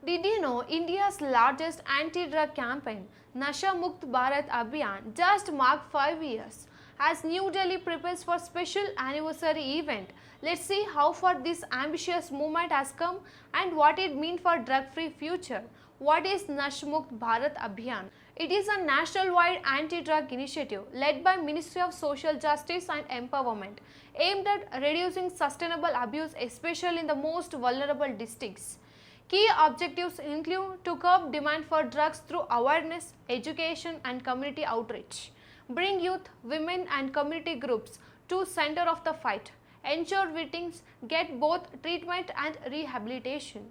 Did you know India's largest anti-drug campaign, Nasha Mukt Bharat Abhiyaan, just marked 5 years? As New Delhi prepares for special anniversary event, let's see how far this ambitious movement has come and what it means for drug-free future. What is Nasha Mukt Bharat Abhiyaan? It is a national-wide anti-drug initiative led by Ministry of Social Justice and Empowerment, aimed at reducing sustainable abuse, especially in the most vulnerable districts. Key objectives include to curb demand for drugs through awareness, education and community outreach, bring youth, women and community groups to center of the fight, ensure victims get both treatment and rehabilitation.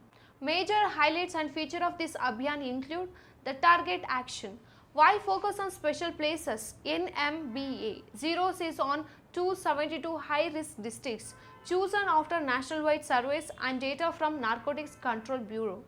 Major highlights and features of this Abhiyaan include the target action. Why focus on special places? NMBA zeros is on 272 high-risk districts chosen after nationwide surveys and data from Narcotics Control Bureau.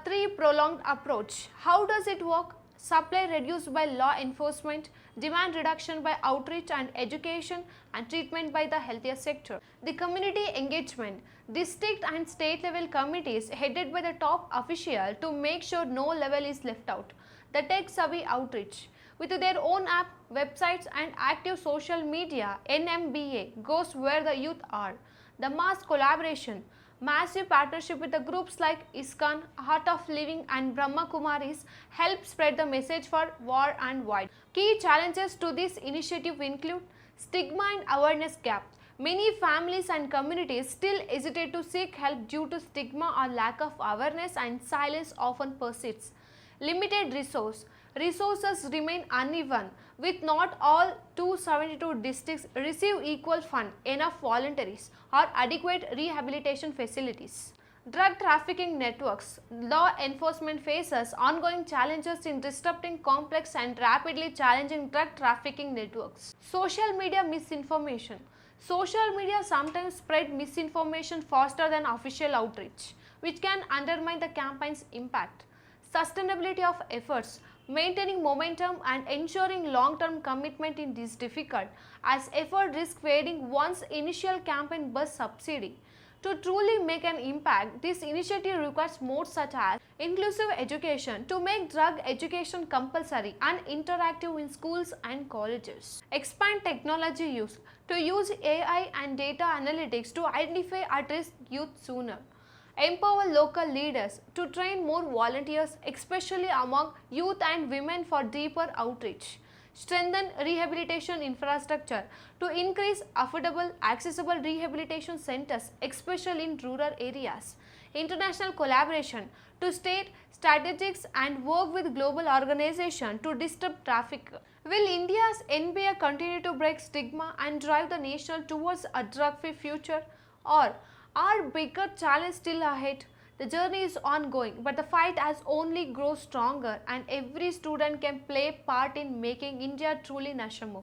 3. Prolonged approach. How does it work? Supply reduced by law enforcement, demand reduction by outreach and education, and treatment by the healthcare sector. The community engagement. District and state level committees headed by the top official to make sure no level is left out. The tech-savvy outreach. With their own app, websites and active social media, NMBA goes where the youth are. The mass collaboration. Massive partnership with the groups like ISKCON, Heart of Living and Brahma Kumaris help spread the message for war and wide. Key challenges to this initiative include stigma and awareness gap. Many families and communities still hesitate to seek help due to stigma or lack of awareness, and silence often persists. Limited resources remain uneven, with not all 272 districts receive equal fund, enough volunteers or adequate rehabilitation facilities. Drug trafficking networks. Law enforcement faces ongoing challenges in disrupting complex and rapidly challenging drug trafficking networks. Social media misinformation. Social media sometimes spread misinformation faster than official outreach, which can undermine the campaign's impact. Sustainability of efforts. Maintaining momentum and ensuring long-term commitment in this difficult, as effort risk fading once initial campaign buzz subsidy. To truly make an impact, this initiative requires modes such as inclusive education to make drug education compulsory and interactive in schools and colleges. Expand technology use to use AI and data analytics to identify at-risk youth sooner. Empower local leaders to train more volunteers, especially among youth and women, for deeper outreach. Strengthen rehabilitation infrastructure to increase affordable, accessible rehabilitation centers, especially in rural areas. International collaboration to state strategies and work with global organizations to disrupt traffic. Will India's NBA continue to break stigma and drive the nation towards a drug-free future, or are bigger challenges still ahead? The journey is ongoing, but the fight has only grown stronger, and every student can play part in making India truly Nasha Mukt.